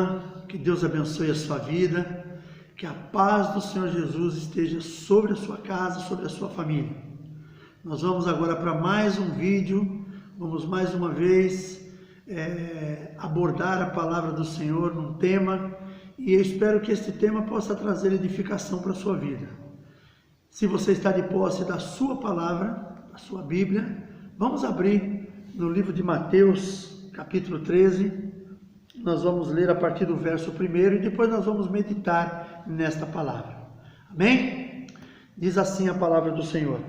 manhã, que Deus abençoe a sua vida, que a paz do Senhor Jesus esteja sobre a sua casa, sobre a sua família. Nós vamos agora para mais um vídeo, vamos mais uma vez abordar a palavra do Senhor num tema, e eu espero que este tema possa trazer edificação para a sua vida. Se você está de posse da sua palavra, da sua Bíblia, vamos abrir no livro de Mateus, capítulo 13, nós vamos ler a partir do verso 1 e depois nós vamos meditar nesta palavra. Amém? Diz assim a palavra do Senhor.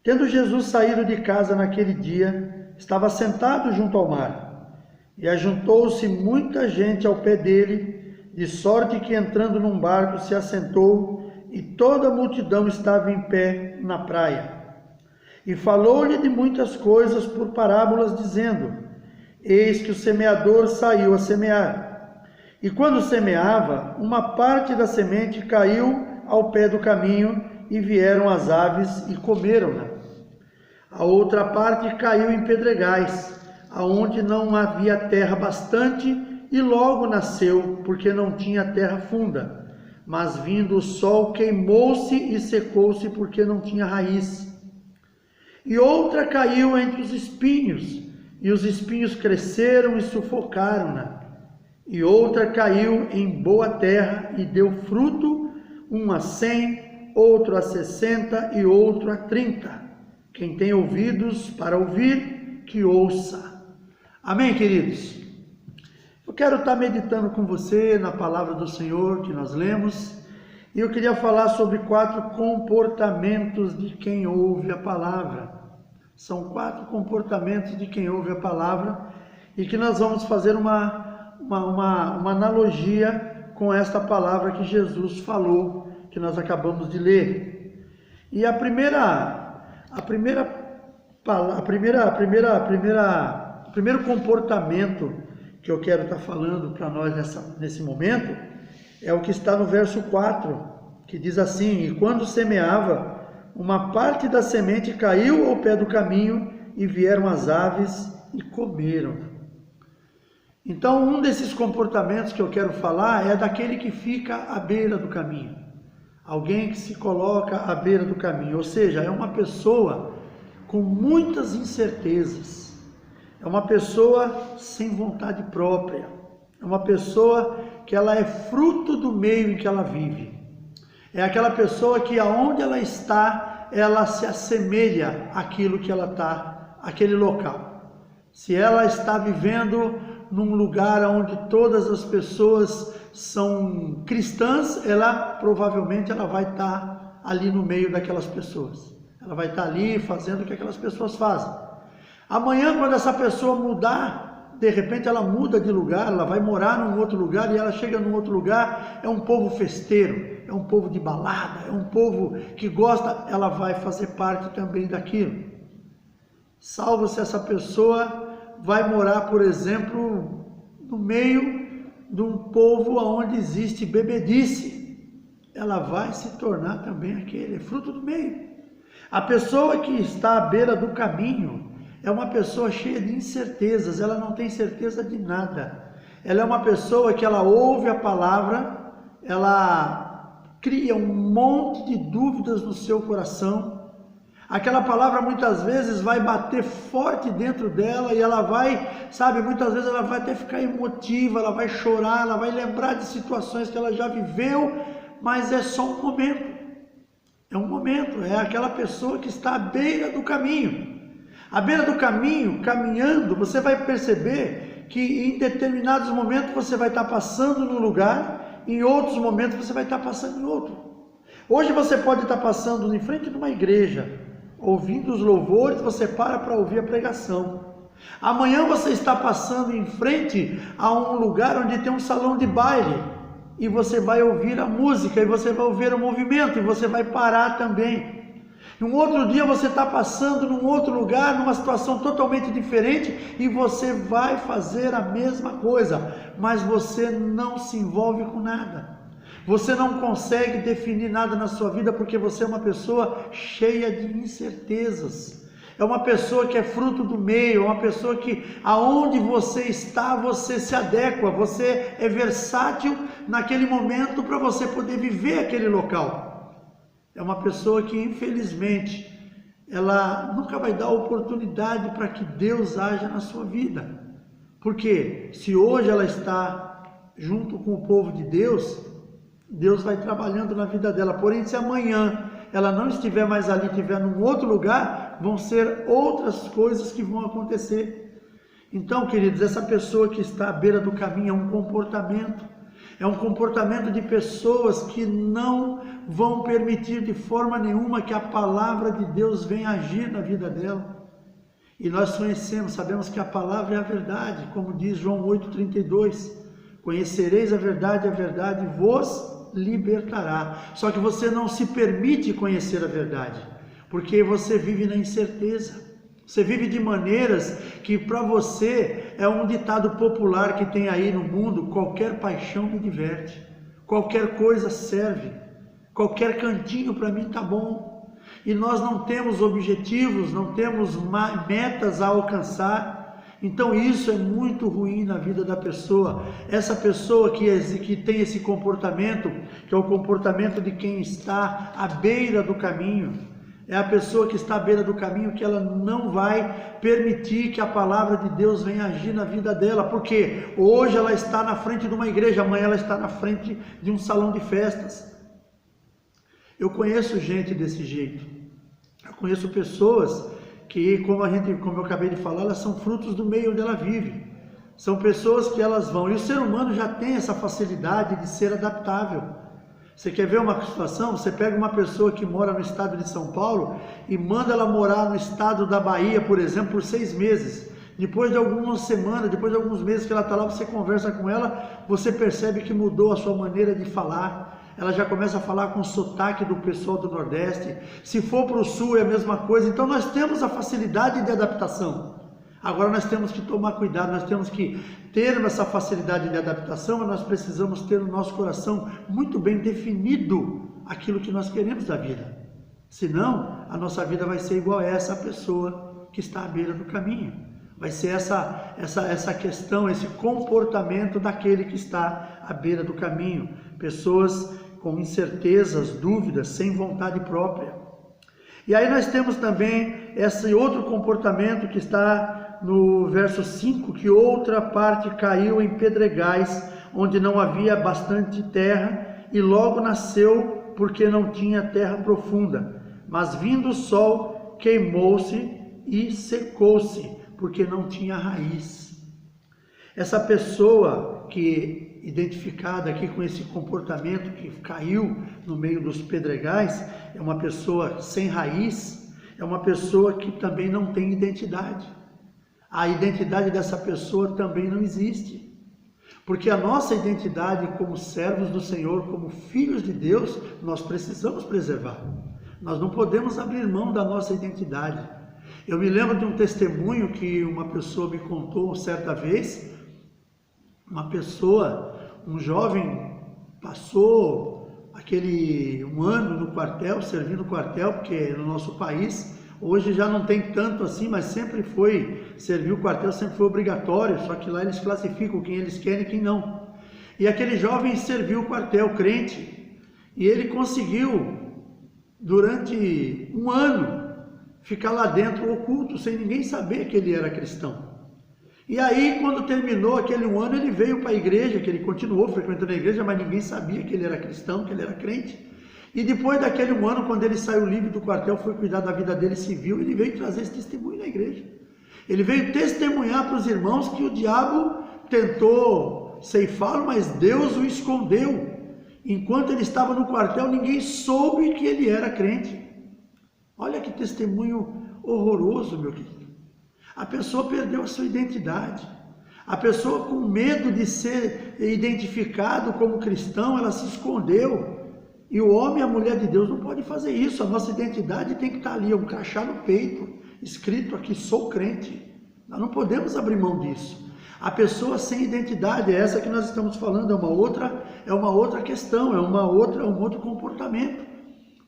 Tendo Jesus saído de casa naquele dia, estava sentado junto ao mar, e ajuntou-se muita gente ao pé dele, de sorte que entrando num barco se assentou, e toda a multidão estava em pé na praia. E falou-lhe de muitas coisas por parábolas, dizendo: Eis que o semeador saiu a semear. E quando semeava, uma parte da semente caiu ao pé do caminho, e vieram as aves e comeram-na. A outra parte caiu em pedregais, aonde não havia terra bastante, e logo nasceu, porque não tinha terra funda. Mas vindo o sol, queimou-se e secou-se, porque não tinha raiz. E outra caiu entre os espinhos, e os espinhos cresceram e sufocaram-na. E outra caiu em boa terra e deu fruto, um a 100, outro a 60 e outro a 30. Quem tem ouvidos para ouvir, que ouça. Amém, queridos? Eu quero estar meditando com você na palavra do Senhor que nós lemos, e eu queria falar sobre 4 comportamentos de quem ouve a palavra. São 4 comportamentos de quem ouve a palavra, e que nós vamos fazer uma analogia com esta palavra que Jesus falou, que nós acabamos de ler. E o primeiro comportamento que eu quero estar falando para nós nesse momento é o que está no verso 4, que diz assim: E quando semeava, uma parte da semente caiu ao pé do caminho, e vieram as aves e comeram. Então, um desses comportamentos que eu quero falar é daquele que fica à beira do caminho. Alguém que se coloca à beira do caminho, ou seja, é uma pessoa com muitas incertezas. É uma pessoa sem vontade própria. É uma pessoa que ela é fruto do meio em que ela vive. É aquela pessoa que aonde ela está, ela se assemelha àquilo que ela está, àquele local. Se ela está vivendo num lugar onde todas as pessoas são cristãs, provavelmente ela vai estar ali no meio daquelas pessoas. Ela vai estar ali fazendo o que aquelas pessoas fazem. Amanhã, quando essa pessoa mudar, de repente ela muda de lugar, ela vai morar num outro lugar, e ela chega num outro lugar, é um povo festeiro, é um povo de balada, é um povo que gosta, ela vai fazer parte também daquilo. Salvo se essa pessoa vai morar, por exemplo, no meio de um povo onde existe bebedice, ela vai se tornar também aquele, é fruto do meio. A pessoa que está à beira do caminho é uma pessoa cheia de incertezas, ela não tem certeza de nada. Ela é uma pessoa que ela ouve a palavra, ela cria um monte de dúvidas no seu coração. Aquela palavra muitas vezes vai bater forte dentro dela, e ela vai, muitas vezes ela vai até ficar emotiva, ela vai chorar, ela vai lembrar de situações que ela já viveu, mas é só um momento. É um momento, é aquela pessoa que está à beira do caminho. À beira do caminho, caminhando, você vai perceber que em determinados momentos você vai estar passando num lugar, em outros momentos você vai estar passando em outro. Hoje você pode estar passando em frente de uma igreja, ouvindo os louvores, você para ouvir a pregação. Amanhã você está passando em frente a um lugar onde tem um salão de baile, e você vai ouvir a música, e você vai ouvir o movimento, e você vai parar também. Um outro dia você está passando num outro lugar, numa situação totalmente diferente, e você vai fazer a mesma coisa, mas você não se envolve com nada. Você não consegue definir nada na sua vida, porque você é uma pessoa cheia de incertezas. é uma pessoa que é fruto do meio, é uma pessoa que aonde você está, você se adequa, você é versátil naquele momento para você poder viver aquele local. É uma pessoa que infelizmente ela nunca vai dar oportunidade para que Deus haja na sua vida. Porque se hoje ela está junto com o povo de Deus, Deus vai trabalhando na vida dela. Porém, se amanhã ela não estiver mais ali, estiver num outro lugar, vão ser outras coisas que vão acontecer. Então, queridos, essa pessoa que está à beira do caminho é um comportamento de pessoas que não vão permitir de forma nenhuma que a palavra de Deus venha agir na vida dela. E nós conhecemos, sabemos que a palavra é a verdade, como diz João 8,32, conhecereis a verdade vos libertará. Só que você não se permite conhecer a verdade, porque você vive na incerteza. Você vive de maneiras que para você é um ditado popular que tem aí no mundo: qualquer paixão me diverte, qualquer coisa serve, qualquer cantinho para mim tá bom. E nós não temos objetivos, não temos metas a alcançar. Então isso é muito ruim na vida da pessoa. Essa pessoa que tem esse comportamento, que é o comportamento de quem está à beira do caminho, é a pessoa que está à beira do caminho, que ela não vai permitir que a palavra de Deus venha agir na vida dela, porque hoje ela está na frente de uma igreja, amanhã ela está na frente de um salão de festas. Eu conheço gente desse jeito. Eu conheço pessoas que, como eu acabei de falar, elas são frutos do meio onde ela vive. São pessoas que elas vão, e o ser humano já tem essa facilidade de ser adaptável. Você quer ver uma situação? Você pega uma pessoa que mora no estado de São Paulo e manda ela morar no estado da Bahia, por exemplo, por 6 meses. Depois de algumas semanas, depois de alguns meses que ela está lá, você conversa com ela, você percebe que mudou a sua maneira de falar. Ela já começa a falar com o sotaque do pessoal do Nordeste. Se for para o Sul é a mesma coisa. Então nós temos a facilidade de adaptação. Agora nós temos que tomar cuidado, nós temos que ter essa facilidade de adaptação, mas nós precisamos ter no nosso coração muito bem definido aquilo que nós queremos da vida. Senão, a nossa vida vai ser igual a essa pessoa que está à beira do caminho. Vai ser essa questão, esse comportamento daquele que está à beira do caminho. Pessoas com incertezas, dúvidas, sem vontade própria. E aí nós temos também esse outro comportamento que está no verso 5, que outra parte caiu em pedregais, onde não havia bastante terra, e logo nasceu, porque não tinha terra profunda. Mas vindo o sol, queimou-se e secou-se, porque não tinha raiz. Essa pessoa que identificada aqui com esse comportamento que caiu no meio dos pedregais, é uma pessoa sem raiz, é uma pessoa que também não tem identidade. A identidade dessa pessoa também não existe, porque a nossa identidade como servos do Senhor, como filhos de Deus, nós precisamos preservar. Nós não podemos abrir mão da nossa identidade. Eu me lembro de um testemunho que uma pessoa me contou certa vez. Um jovem passou um ano no quartel, servindo no quartel, porque no nosso país, hoje já não tem tanto assim, mas sempre servir o quartel sempre foi obrigatório, só que lá eles classificam quem eles querem e quem não. E aquele jovem serviu o quartel, crente, e ele conseguiu, durante um ano, ficar lá dentro oculto, sem ninguém saber que ele era cristão. E aí, quando terminou aquele um ano, ele veio para a igreja, que ele continuou frequentando a igreja, mas ninguém sabia que ele era cristão, que ele era crente. E depois daquele um ano, quando ele saiu livre do quartel, foi cuidar da vida dele civil, ele veio trazer esse testemunho na igreja. Ele veio testemunhar para os irmãos que o diabo tentou ceifá-lo, mas Deus o escondeu. Enquanto ele estava no quartel, ninguém soube que ele era crente. Olha que testemunho horroroso, meu querido. A pessoa perdeu a sua identidade. A pessoa, com medo de ser identificado como cristão, ela se escondeu. E o homem e a mulher de Deus não podem fazer isso. A nossa identidade tem que estar ali, um crachá no peito, escrito aqui, sou crente. Nós não podemos abrir mão disso. A pessoa sem identidade, é essa que nós estamos falando, é uma outra questão, é um outro comportamento.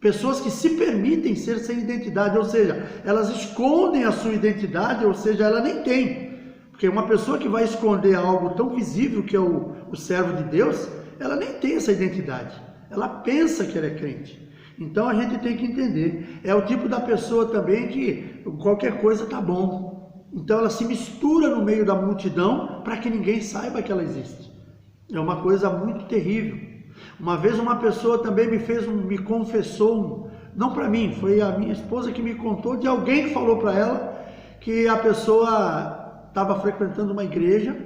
Pessoas que se permitem ser sem identidade, ou seja, elas escondem a sua identidade, ou seja, ela nem tem. Porque uma pessoa que vai esconder algo tão visível que é o servo de Deus, ela nem tem essa identidade. Ela pensa que ela é crente. Então a gente tem que entender. É o tipo da pessoa também que qualquer coisa tá bom. Então ela se mistura no meio da multidão para que ninguém saiba que ela existe. É uma coisa muito terrível. Uma vez uma pessoa também me confessou, não para mim, foi a minha esposa que me contou de alguém que falou para ela que a pessoa estava frequentando uma igreja,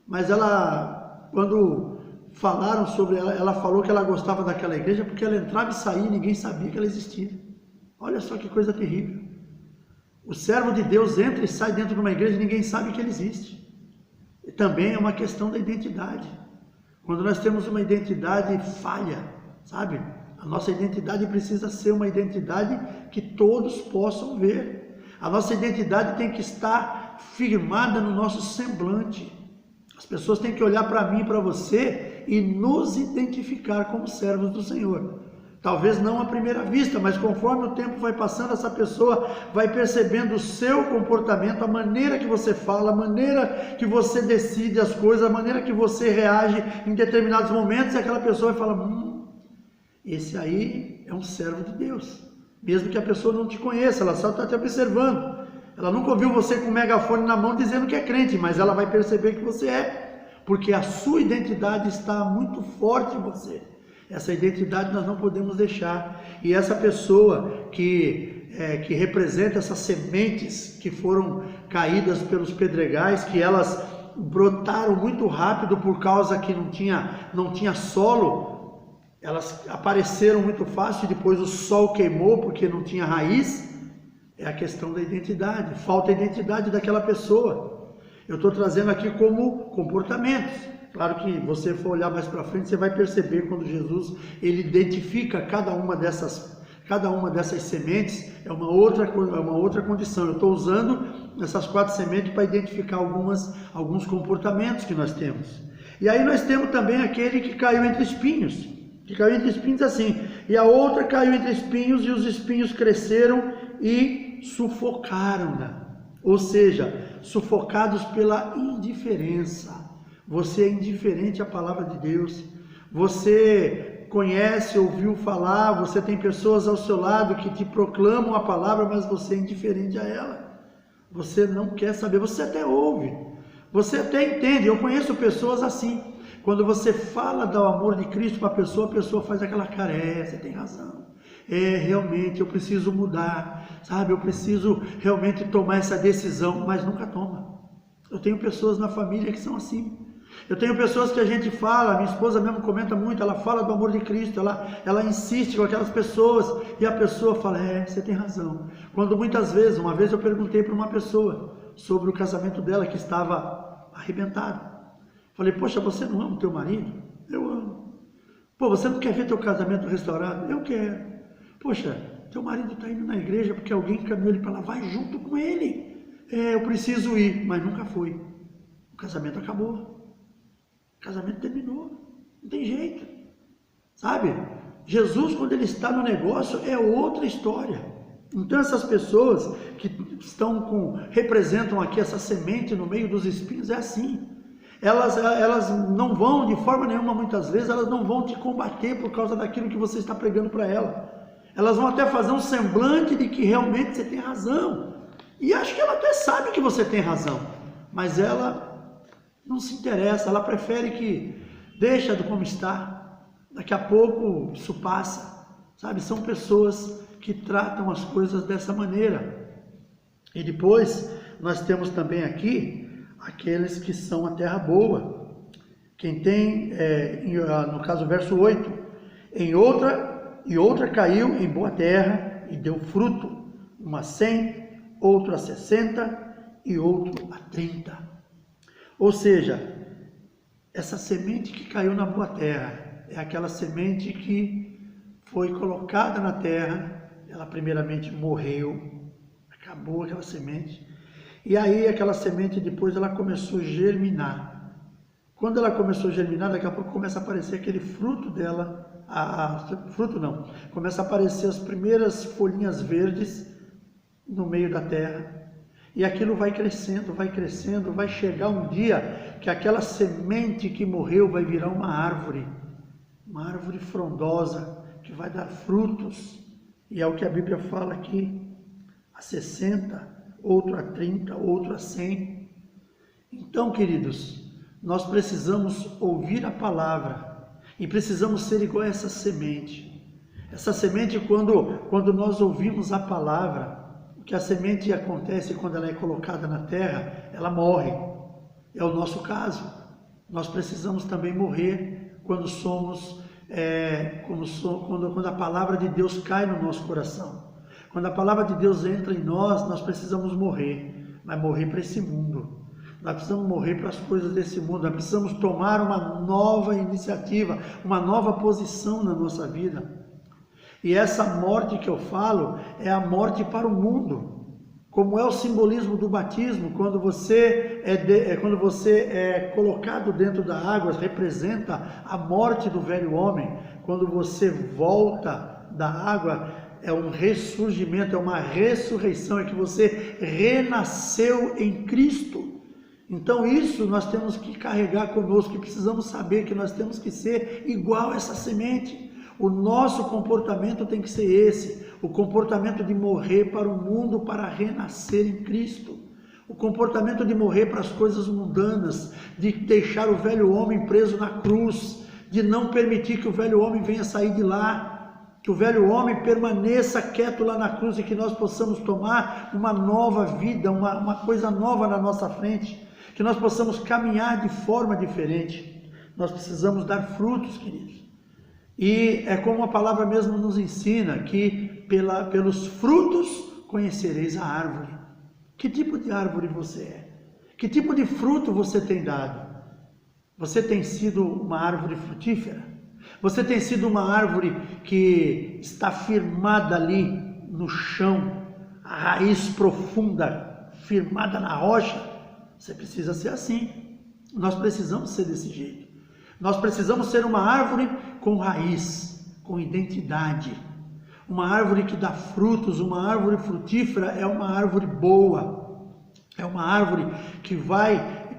mas ela, quando falaram sobre ela, ela falou que ela gostava daquela igreja porque ela entrava e saía e ninguém sabia que ela existia. Olha só que coisa terrível. O servo de Deus entra e sai dentro de uma igreja e ninguém sabe que ele existe. E também é uma questão da identidade. Quando nós temos uma identidade falha, sabe? A nossa identidade precisa ser uma identidade que todos possam ver. A nossa identidade tem que estar firmada no nosso semblante. As pessoas têm que olhar para mim e para você e nos identificar como servos do Senhor. Talvez não à primeira vista, mas conforme o tempo vai passando, essa pessoa vai percebendo o seu comportamento, a maneira que você fala, a maneira que você decide as coisas, a maneira que você reage em determinados momentos, e aquela pessoa vai falar, esse aí é um servo de Deus. Mesmo que a pessoa não te conheça, ela só está te observando. Ela nunca ouviu você com um megafone na mão dizendo que é crente, mas ela vai perceber que você é, porque a sua identidade está muito forte em você. Essa identidade nós não podemos deixar. E essa pessoa que representa essas sementes que foram caídas pelos pedregais, que elas brotaram muito rápido por causa que não tinha solo, elas apareceram muito fácil e depois o sol queimou porque não tinha raiz. É a questão da identidade, falta a identidade daquela pessoa. Eu estou trazendo aqui como comportamentos. Claro que você for olhar mais para frente, você vai perceber quando Jesus ele identifica cada uma dessas sementes, é uma outra condição. Eu estou usando essas 4 sementes para identificar alguns comportamentos que nós temos. E aí nós temos também aquele que caiu entre espinhos, assim, e a outra caiu entre espinhos e os espinhos cresceram e sufocaram-na, ou seja, sufocados pela indiferença. Você é indiferente à palavra de Deus, você conhece, ouviu falar, você tem pessoas ao seu lado que te proclamam a palavra, mas você é indiferente a ela, você não quer saber, você até ouve, você até entende. Eu conheço pessoas assim, quando você fala do amor de Cristo para a pessoa faz aquela cara, você tem razão, realmente eu preciso mudar, sabe, eu preciso realmente tomar essa decisão, mas nunca toma. Eu tenho pessoas na família que são assim. Eu tenho pessoas que a gente fala, minha esposa mesmo comenta muito, ela fala do amor de Cristo, ela insiste com aquelas pessoas, e a pessoa fala, você tem razão. Quando muitas vezes, uma vez eu perguntei para uma pessoa sobre o casamento dela que estava arrebentado. Falei, poxa, você não ama o teu marido? Eu amo. Pô, você não quer ver teu casamento restaurado? Eu quero. Poxa, teu marido está indo na igreja porque alguém encaminhou ele para lá, vai junto com ele. Eu preciso ir, mas nunca foi. O casamento acabou. O casamento terminou, não tem jeito, sabe? Jesus, quando ele está no negócio, é outra história. Então essas pessoas que representam aqui essa semente no meio dos espinhos, é assim. Elas não vão, de forma nenhuma, muitas vezes, elas não vão te combater por causa daquilo que você está pregando para ela. Elas vão até fazer um semblante de que realmente você tem razão. E acho que ela até sabe que você tem razão, mas ela não se interessa, ela prefere que deixa do como está, daqui a pouco isso passa, sabe? São pessoas que tratam as coisas dessa maneira. E depois nós temos também aqui aqueles que são a terra boa. Quem tem, no caso verso 8, outra caiu em boa terra e deu fruto, uma 100, outro a 60 e outro a 30. Ou seja, essa semente que caiu na boa terra é aquela semente que foi colocada na terra, ela primeiramente morreu, acabou aquela semente, e aí aquela semente depois ela começou a germinar. Quando ela começou a germinar, daqui a pouco começa a aparecer aquele fruto dela, fruto não, começa a aparecer as primeiras folhinhas verdes no meio da terra. E aquilo vai crescendo, vai chegar um dia que aquela semente que morreu vai virar uma árvore frondosa, que vai dar frutos. E é o que a Bíblia fala aqui, a 60, outro a 30, outro a 100. Então, queridos, nós precisamos ouvir a palavra e precisamos ser igual a essa semente. Essa semente, quando nós ouvimos a palavra, o que a semente acontece quando ela é colocada na terra, ela morre. É o nosso caso. Nós precisamos também morrer quando quando a palavra de Deus cai no nosso coração. Quando a palavra de Deus entra em nós, nós precisamos morrer, mas morrer para esse mundo. Nós precisamos morrer para as coisas desse mundo, nós precisamos tomar uma nova iniciativa, uma nova posição na nossa vida. E essa morte que eu falo é a morte para o mundo, como é o simbolismo do batismo. Quando você é colocado dentro da água, representa a morte do velho homem. Quando você volta da água, é um ressurgimento, é uma ressurreição, é que você renasceu em Cristo. Então isso nós temos que carregar conosco, que precisamos saber que nós temos que ser igual a essa semente. O nosso comportamento tem que ser esse, o comportamento de morrer para o mundo para renascer em Cristo. O comportamento de morrer para as coisas mundanas, de deixar o velho homem preso na cruz, de não permitir que o velho homem venha sair de lá, que o velho homem permaneça quieto lá na cruz e que nós possamos tomar uma nova vida, uma coisa nova na nossa frente, que nós possamos caminhar de forma diferente. Nós precisamos dar frutos, queridos. E é como a palavra mesmo nos ensina, que pelos frutos conhecereis a árvore. Que tipo de árvore você é? Que tipo de fruto você tem dado? Você tem sido uma árvore frutífera? Você tem sido uma árvore que está firmada ali no chão, a raiz profunda, firmada na rocha? Você precisa ser assim. Nós precisamos ser desse jeito. Nós precisamos ser uma árvore com raiz, com identidade. Uma árvore que dá frutos, uma árvore frutífera é uma árvore boa. É uma árvore que vai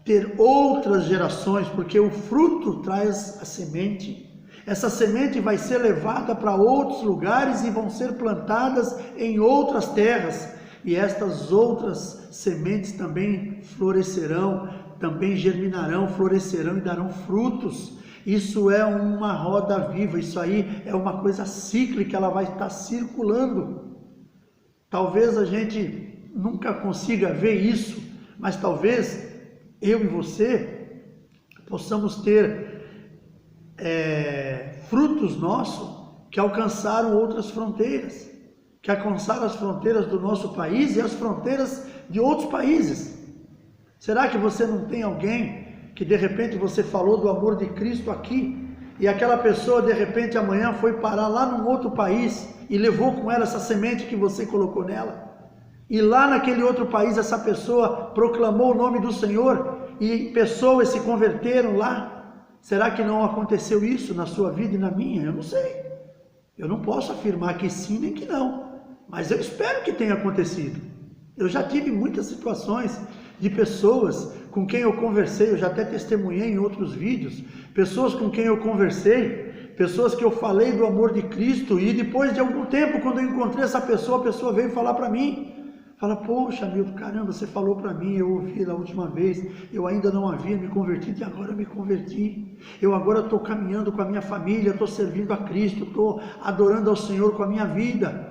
ter outras gerações, porque o fruto traz a semente. Essa semente vai ser levada para outros lugares e vão ser plantadas em outras terras. E estas outras sementes também florescerão, também germinarão, florescerão e darão frutos. Isso é uma roda viva, isso aí é uma coisa cíclica, ela vai estar circulando. Talvez a gente nunca consiga ver isso, mas talvez eu e você possamos ter frutos nossos que alcançaram outras fronteiras, que alcançaram as fronteiras do nosso país e as fronteiras de outros países. Será que você não tem alguém que de repente você falou do amor de Cristo aqui e aquela pessoa de repente amanhã foi parar lá num outro país e levou com ela essa semente que você colocou nela? E lá naquele outro país essa pessoa proclamou o nome do Senhor e pessoas se converteram lá? Será que não aconteceu isso na sua vida e na minha? Eu não sei. Eu não posso afirmar que sim nem que não, mas eu espero que tenha acontecido. Eu já tive muitas situações de pessoas com quem eu conversei, eu já até testemunhei em outros vídeos, pessoas com quem eu conversei, pessoas que eu falei do amor de Cristo e depois de algum tempo, quando eu encontrei essa pessoa, a pessoa veio falar para mim, fala, poxa, Milton, caramba, você falou para mim, eu ouvi da última vez, eu ainda não havia me convertido e agora eu me converti, eu agora estou caminhando com a minha família, estou servindo a Cristo, estou adorando ao Senhor com a minha vida.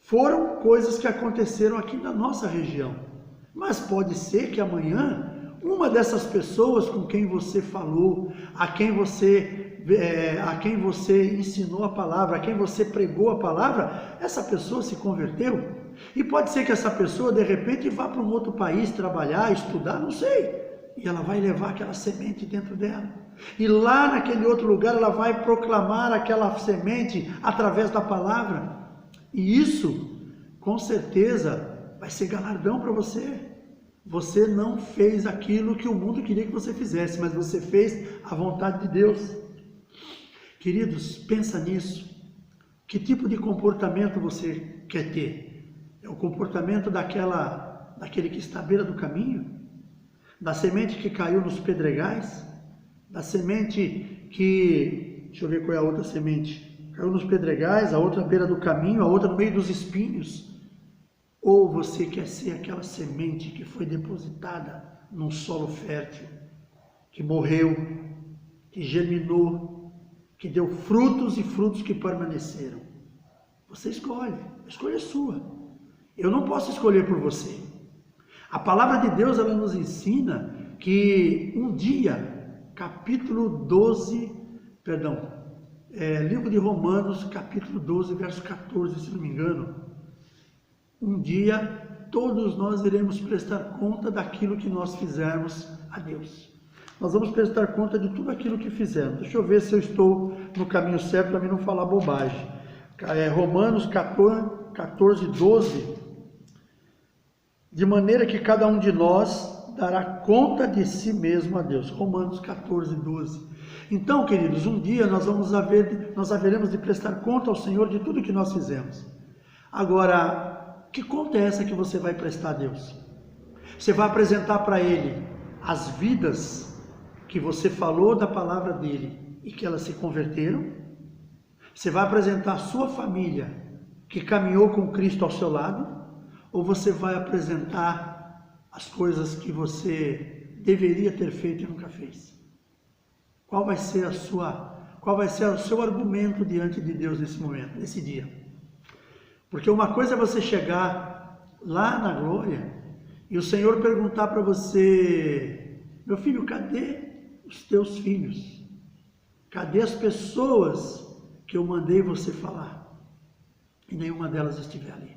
Foram coisas que aconteceram aqui na nossa região, mas pode ser que amanhã uma dessas pessoas com quem você falou, a quem você ensinou a palavra, a quem você pregou a palavra, essa pessoa se converteu. E pode ser que essa pessoa de repente vá para um outro país trabalhar, estudar, não sei, e ela vai levar aquela semente dentro dela. E lá naquele outro lugar ela vai proclamar aquela semente através da palavra. E isso, com certeza, vai ser galardão para você. Você não fez aquilo que o mundo queria que você fizesse, mas você fez a vontade de Deus. Queridos, pensa nisso. Que tipo de comportamento você quer ter? É o comportamento daquele que está à beira do caminho? Da semente que caiu nos pedregais? Da semente que... Deixa eu ver qual é a outra semente. Caiu nos pedregais, a outra à beira do caminho, a outra no meio dos espinhos. Ou você quer ser aquela semente que foi depositada num solo fértil, que morreu, que germinou, que deu frutos e frutos que permaneceram? Você escolhe, a escolha é sua. Eu não posso escolher por você. A palavra de Deus, ela nos ensina que um dia, livro de Romanos, capítulo 12, verso 14, se não me engano, um dia todos nós iremos prestar conta daquilo que nós fizermos a Deus. Nós vamos prestar conta de tudo aquilo que fizemos. Deixa eu ver se eu estou no caminho certo para mim não falar bobagem. Romanos 14, 12. De maneira que cada um de nós dará conta de si mesmo a Deus. Romanos 14, 12. Então, queridos, um dia nós haveremos de prestar conta ao Senhor de tudo que nós fizemos. Agora, que conta é essa que você vai prestar a Deus? Você vai apresentar para Ele as vidas que você falou da palavra dEle e que elas se converteram? Você vai apresentar a sua família que caminhou com Cristo ao seu lado? Ou você vai apresentar as coisas que você deveria ter feito e nunca fez? Qual vai ser o seu argumento diante de Deus nesse momento, nesse dia? Porque uma coisa é você chegar lá na glória e o Senhor perguntar para você: meu filho, cadê os teus filhos? Cadê as pessoas que eu mandei você falar? E nenhuma delas estiver ali.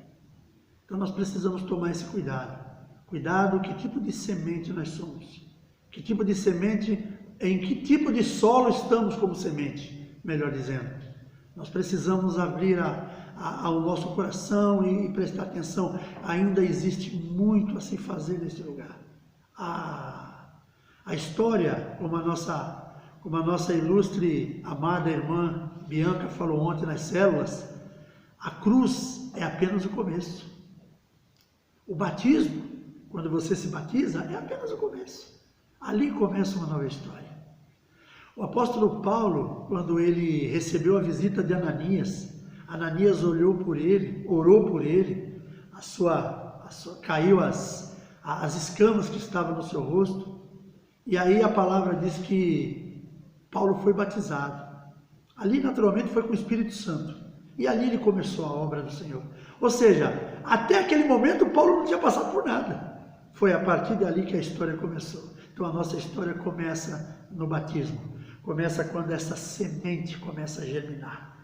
Então nós precisamos tomar esse cuidado. Cuidado, que tipo de semente nós somos? Que tipo de semente, em que tipo de solo estamos como semente, melhor dizendo. Nós precisamos abrir ao nosso coração e prestar atenção. Ainda existe muito a se fazer nesse lugar. A história, como a nossa ilustre, amada irmã Bianca falou ontem nas células, a cruz é apenas o começo. O batismo, quando você se batiza, é apenas o começo. Ali começa uma nova história. O apóstolo Paulo, quando ele recebeu a visita de Ananias orou por ele, caiu as escamas que estavam no seu rosto, e aí a palavra diz que Paulo foi batizado. Ali naturalmente foi com o Espírito Santo, e ali ele começou a obra do Senhor. Ou seja, até aquele momento Paulo não tinha passado por nada. Foi a partir dali que a história começou. Então a nossa história começa no batismo, começa quando essa semente começa a germinar.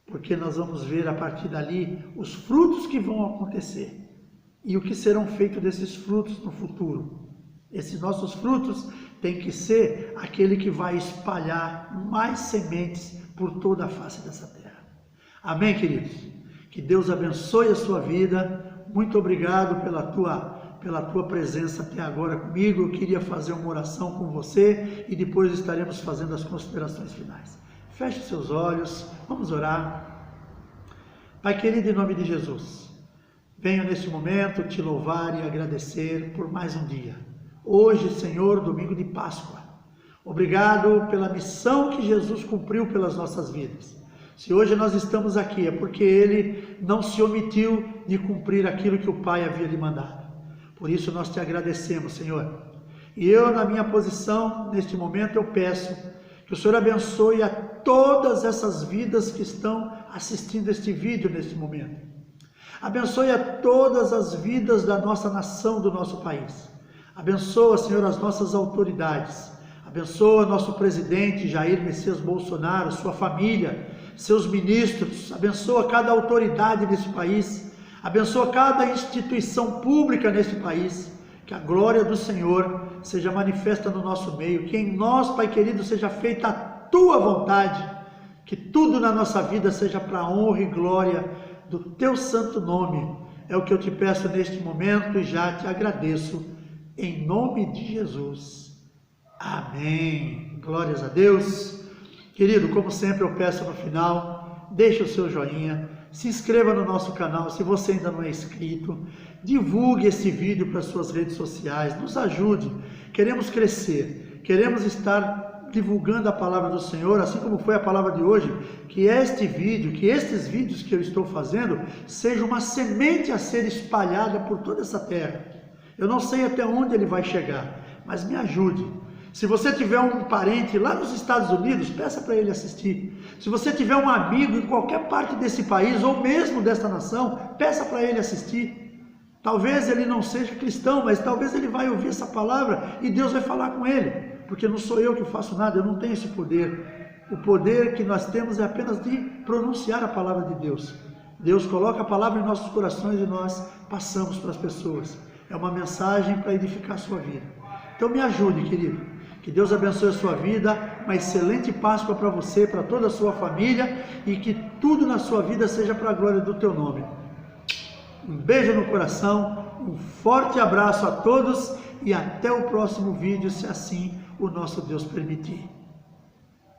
Porque nós vamos ver a partir dali os frutos que vão acontecer e o que serão feitos desses frutos no futuro. Esses nossos frutos têm que ser aquele que vai espalhar mais sementes por toda a face dessa terra. Amém, queridos? Que Deus abençoe a sua vida. Muito obrigado pela tua presença até agora comigo. Eu queria fazer uma oração com você e depois estaremos fazendo as considerações finais. Feche seus olhos, vamos orar. Pai querido, em nome de Jesus, venho neste momento te louvar e agradecer por mais um dia. Hoje, Senhor, domingo de Páscoa. Obrigado pela missão que Jesus cumpriu pelas nossas vidas. Se hoje nós estamos aqui é porque Ele não se omitiu de cumprir aquilo que o Pai havia lhe mandado. Por isso nós te agradecemos, Senhor. E eu, na minha posição, neste momento, eu peço que o Senhor abençoe a todas essas vidas que estão assistindo este vídeo neste momento. Abençoe a todas as vidas da nossa nação, do nosso país. Abençoa, Senhor, as nossas autoridades. Abençoa nosso presidente Jair Messias Bolsonaro, sua família, seus ministros. Abençoa cada autoridade nesse país. Abençoa cada instituição pública nesse país. Que a glória do Senhor seja manifesta no nosso meio, que em nós, Pai querido, seja feita a Tua vontade, que tudo na nossa vida seja para a honra e glória do Teu santo nome. É o que eu te peço neste momento e já te agradeço, em nome de Jesus. Amém. Glórias a Deus. Querido, como sempre eu peço no final, deixe o seu joinha, se inscreva no nosso canal se você ainda não é inscrito, divulgue esse vídeo para suas redes sociais, nos ajude. Queremos crescer, queremos estar divulgando a palavra do Senhor, assim como foi a palavra de hoje, que este vídeo, que estes vídeos que eu estou fazendo, seja uma semente a ser espalhada por toda essa terra. Eu não sei até onde ele vai chegar, mas me ajude. Se você tiver um parente lá nos Estados Unidos, peça para ele assistir. Se você tiver um amigo em qualquer parte desse país, ou mesmo desta nação, peça para ele assistir. Talvez ele não seja cristão, mas talvez ele vai ouvir essa palavra e Deus vai falar com ele. Porque não sou eu que faço nada, eu não tenho esse poder. O poder que nós temos é apenas de pronunciar a palavra de Deus. Deus coloca a palavra em nossos corações e nós passamos para as pessoas. É uma mensagem para edificar a sua vida. Então me ajude, querido. Que Deus abençoe a sua vida, uma excelente Páscoa para você, para toda a sua família e que tudo na sua vida seja para a glória do teu nome. Um beijo no coração, um forte abraço a todos e até o próximo vídeo, se assim o nosso Deus permitir.